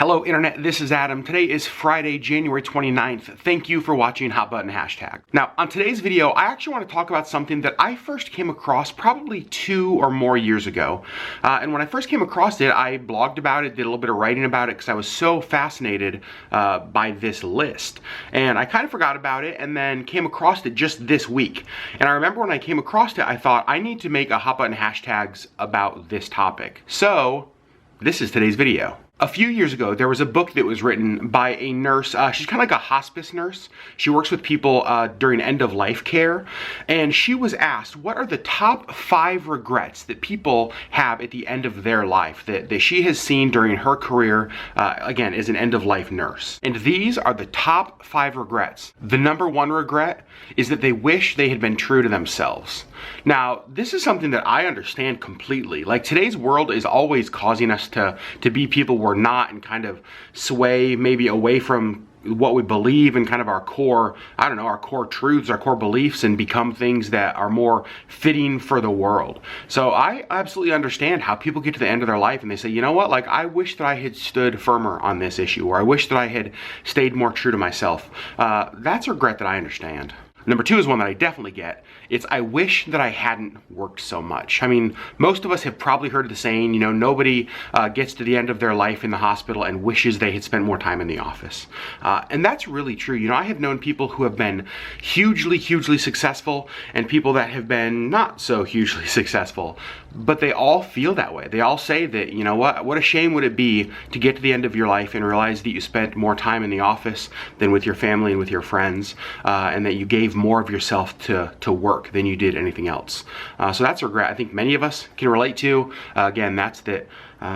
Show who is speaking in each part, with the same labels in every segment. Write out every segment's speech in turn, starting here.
Speaker 1: Hello Internet, this is Adam. Today is Friday, January 29th. Thank you for watching Hot Button Hashtag. Now, on today's video, I actually want to talk about something that I first came across probably 2 or more years ago. And when I first came across it, I blogged about it, did a little bit of writing about it because I was so fascinated by this list. And I kind of forgot about it and then came across it just this week. And I remember when I came across it, I thought I need to make a Hot Button Hashtags about this topic. So, this is today's video. A few years ago, there was a book that was written by a nurse. She's kind of like a hospice nurse. She works with people during end-of-life care. And she was asked, what are the top 5 regrets that people have at the end of their life that she has seen during her career, again, as an end-of-life nurse? And these are the top 5 regrets. The number 1 regret is that they wish they had been true to themselves. Now, this is something that I understand completely. Like, today's world is always causing us to be people we're not and kind of sway maybe away from what we believe and kind of our core, I don't know, our core truths, our core beliefs, and become things that are more fitting for the world. So I absolutely understand how people get to the end of their life and they say, you know what, like, I wish that I had stood firmer on this issue, or I wish that I had stayed more true to myself. That's a regret that I understand. Number 2 is one that I definitely get. It's, I wish that I hadn't worked so much. I mean, most of us have probably heard the saying, you know, nobody gets to the end of their life in the hospital and wishes they had spent more time in the office. And that's really true. You know, I have known people who have been hugely successful and people that have been not so hugely successful, but they all feel that way. They all say that, you know what a shame would it be to get to the end of your life and realize that you spent more time in the office than with your family and with your friends, and that you gave more of yourself to work than you did anything else. So that's a regret I think many of us can relate to. Again, that's that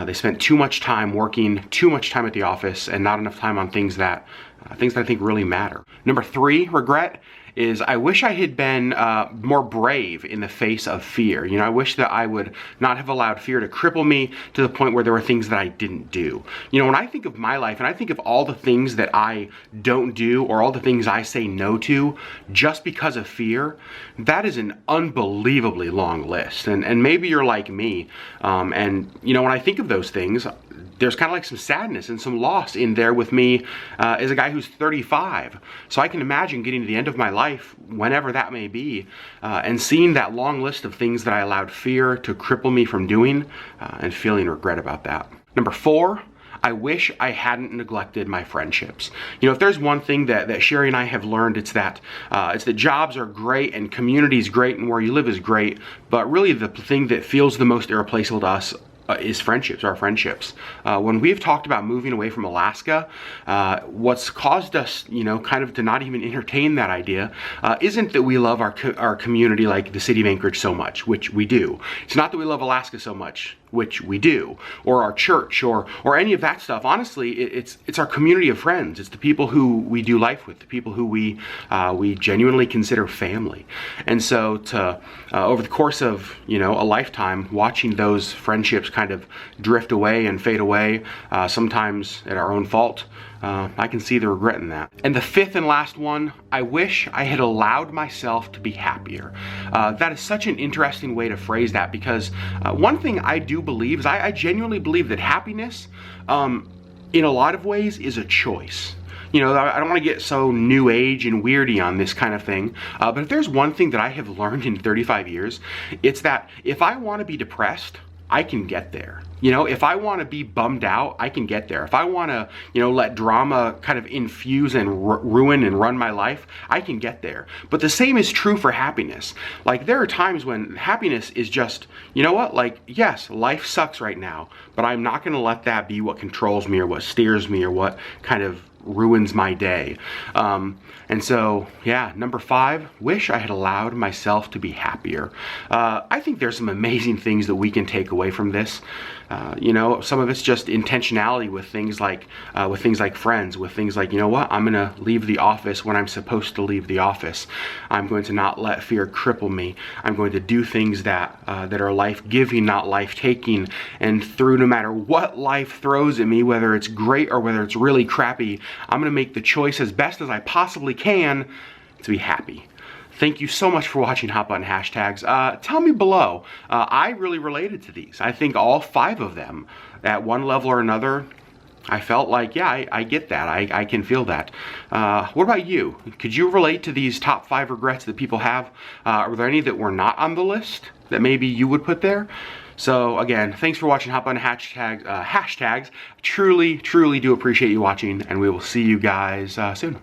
Speaker 1: they spent too much time working, too much time at the office, and not enough time on things that I think really matter. Number 3 regret is, I wish I had been more brave in the face of fear. You know, I wish that I would not have allowed fear to cripple me to the point where there were things that I didn't do. You know, when I think of my life and I think of all the things that I don't do or all the things I say no to just because of fear, that is an unbelievably long list. And maybe you're like me, and you know, when I think of those things, there's kind of like some sadness and some loss in there with me as a guy who's 35. So I can imagine getting to the end of my life, whenever that may be, and seeing that long list of things that I allowed fear to cripple me from doing, and feeling regret about that. Number 4, I wish I hadn't neglected my friendships. You know, if there's one thing that Sherry and I have learned, it's that jobs are great and community is great and where you live is great, but really the thing that feels the most irreplaceable to us is friendships, our friendships. When we've talked about moving away from Alaska, what's caused us, you know, kind of to not even entertain that idea, isn't that we love our community like the city of Anchorage so much, which we do. It's not that we love Alaska so much, which we do, or our church, or any of that stuff. Honestly, it's our community of friends. It's the people who we do life with, the people who we genuinely consider family. And so to over the course of, you know, a lifetime, watching those friendships kind of drift away and fade away, sometimes at our own fault, I can see the regret in that. And the 5th and last one, I wish I had allowed myself to be happier. That is such an interesting way to phrase that, because one thing I do believe is I genuinely believe that happiness, in a lot of ways, is a choice. You know, I don't want to get so new age and weirdy on this kind of thing, but if there's one thing that I have learned in 35 years, it's that if I want to be depressed, I can get there. You know, if I want to be bummed out, I can get there. If I want to, you know, let drama kind of infuse and ruin and run my life, I can get there. But the same is true for happiness. Like, there are times when happiness is just, you know what, like, yes, life sucks right now, but I'm not going to let that be what controls me or what steers me or what kind of ruins my day. And so, yeah, number 5, wish I had allowed myself to be happier. I think there's some amazing things that we can take away from this. You know, some of it's just intentionality with things like friends, with things like, you know what, I'm gonna leave the office when I'm supposed to leave the office. I'm going to not let fear cripple me. I'm going to do things that are life-giving, not life-taking. And through no matter what life throws at me, whether it's great or whether it's really crappy, I'm gonna make the choice as best as I possibly can to be happy. Thank you so much for watching Hot Button Hashtags. Tell me below. I really related to these. I think all 5 of them, at one level or another, I felt like, yeah, I get that. I can feel that. What about you? Could you relate to these top 5 regrets that people have? Are there any that were not on the list that maybe you would put there? So again, thanks for watching Hot Button Hashtags. Truly do appreciate you watching, and we will see you guys soon.